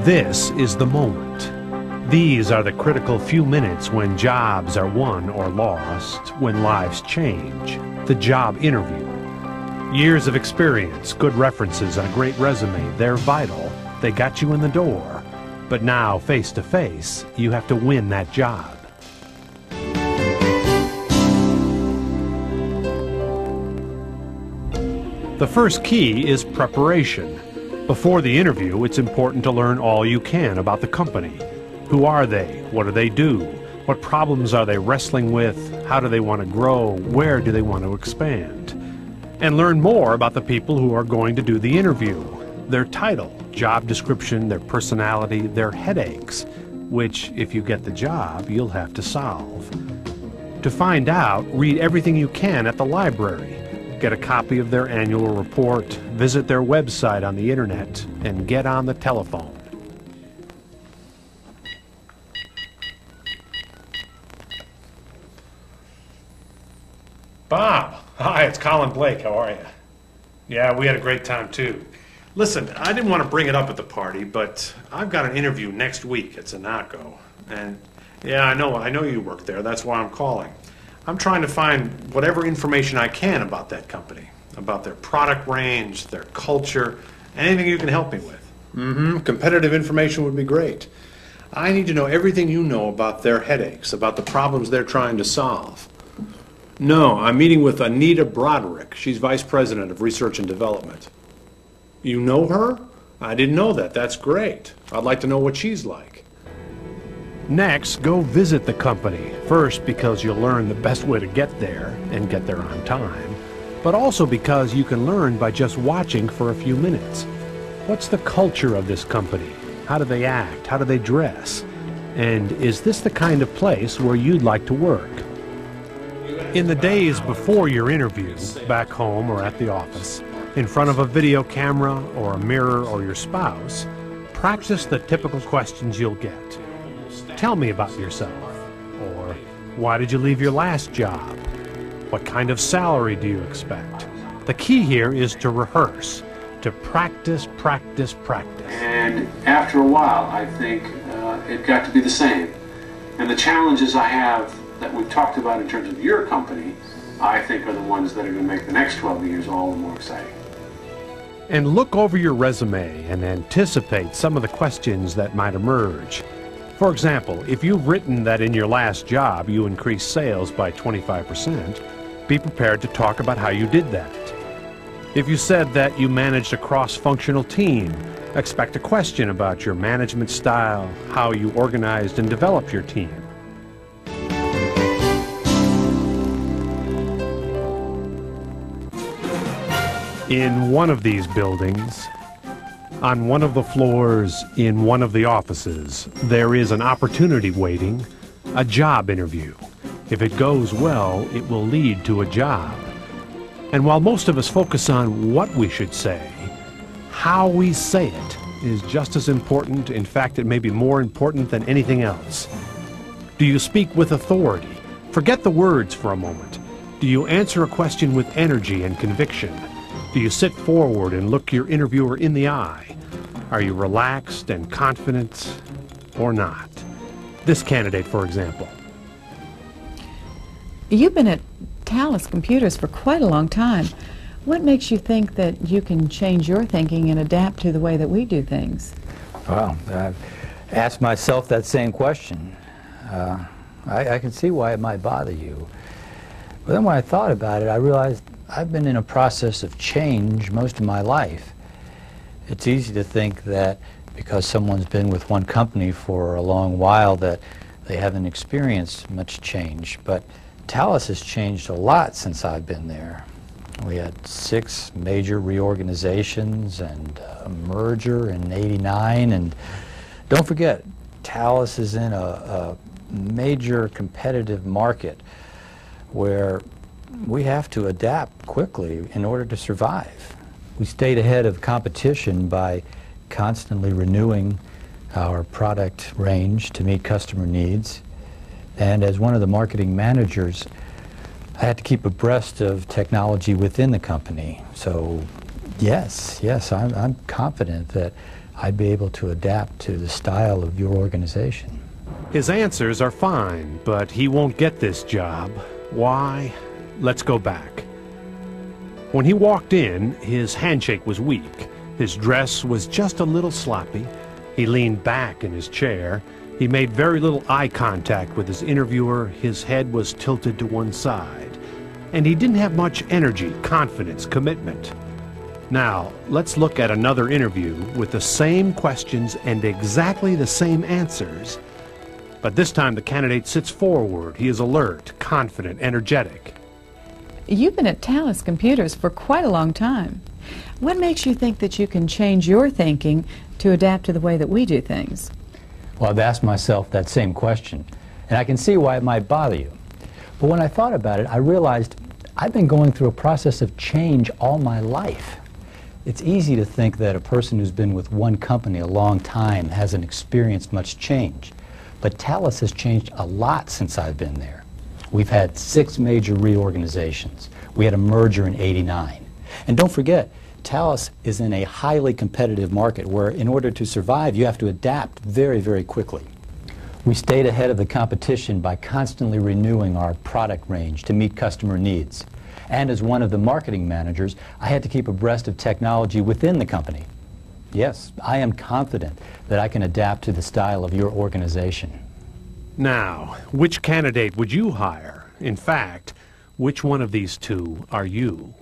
This is the moment. These are the critical few minutes when jobs are won or lost, when lives change. The job interview. Years of experience, good references, and a great resume, they're vital. They got you in the door. But now, face to face, you have to win that job. The first key is preparation. Before the interview, it's important to learn all you can about the company. Who are they? What do they do? What problems are they wrestling with? How do they want to grow? Where do they want to expand? And learn more about the people who are going to do the interview. Their title, job description, their personality, their headaches, which, if you get the job, you'll have to solve. To find out, read everything you can at the library. Get a copy of their annual report, visit their website on the internet, and get on the telephone. Bob, hi, it's Colin Blake. How are you? Yeah, we had a great time too. Listen, I didn't want to bring it up at the party, but I've got an interview next week at Zanaco. And yeah, I know you work there. That's why I'm calling. I'm trying to find whatever information I can about that company, about their product range, their culture, anything you can help me with. Competitive information would be great. I need to know everything you know about their headaches, about the problems they're trying to solve. No, I'm meeting with Anita Broderick. She's Vice President of Research and Development. You know her? I didn't know that. That's great. I'd like to know what she's like. Next, go visit the company. First, because you'll learn the best way to get there, and get there on time. But also because you can learn by just watching for a few minutes. What's the culture of this company? How do they act? How do they dress? And is this the kind of place where you'd like to work? In the days before your interview, back home or at the office, in front of a video camera or a mirror or your spouse, practice the typical questions you'll get. Tell me about yourself. Or, why did you leave your last job? What kind of salary do you expect? The key here is to rehearse, to practice, practice, practice. And after a while, I think it got to be the same. And the challenges I have that we've talked about in terms of your company, I think are the ones that are going to make the next 12 years all the more exciting. And look over your resume and anticipate some of the questions that might emerge. For example, if you've written that in your last job you increased sales by 25%, be prepared to talk about how you did that. If you said that you managed a cross-functional team, expect a question about your management style, how you organized and developed your team. In one of these buildings, on one of the floors in one of the offices, there is an opportunity waiting, a job interview. If it goes well, it will lead to a job. And while most of us focus on what we should say, how we say it is just as important. In fact, it may be more important than anything else. Do you speak with authority? Forget the words for a moment. Do you answer a question with energy and conviction? Do you sit forward and look your interviewer in the eye? Are you relaxed and confident or not? This candidate, for example. You've been at Thales Computers for quite a long time. What makes you think that you can change your thinking and adapt to the way that we do things? Well, I've asked myself that same question. I can see why it might bother you. But then when I thought about it, I realized I've been in a process of change most of my life. It's easy to think that because someone's been with one company for a long while that they haven't experienced much change. But Thales has changed a lot since I've been there. We had 6 major reorganizations and a merger in '89. And don't forget, Thales is in a major competitive market where we have to adapt quickly in order to survive. We stayed ahead of competition by constantly renewing our product range to meet customer needs. And as one of the marketing managers, I had to keep abreast of technology within the company. So Yes, I'm confident that I'd be able to adapt to the style of your organization. His answers are fine, but he won't get this job. Why? Let's go back. When he walked in, his handshake was weak. His dress was just a little sloppy. He leaned back in his chair. He made very little eye contact with his interviewer. His head was tilted to one side. And he didn't have much energy, confidence, commitment. Now, let's look at another interview with the same questions and exactly the same answers. But this time the candidate sits forward. He is alert, confident, energetic. You've been at Thales Computers for quite a long time. What makes you think that you can change your thinking to adapt to the way that we do things? Well, I've asked myself that same question, and I can see why it might bother you. But when I thought about it, I realized I've been going through a process of change all my life. It's easy to think that a person who's been with one company a long time hasn't experienced much change. But Thales has changed a lot since I've been there. We've had 6 major reorganizations. We had a merger in '89. And don't forget, Thales is in a highly competitive market where in order to survive, you have to adapt very, very quickly. We stayed ahead of the competition by constantly renewing our product range to meet customer needs. And as one of the marketing managers, I had to keep abreast of technology within the company. Yes, I am confident that I can adapt to the style of your organization. Now, which candidate would you hire? In fact, which one of these two are you?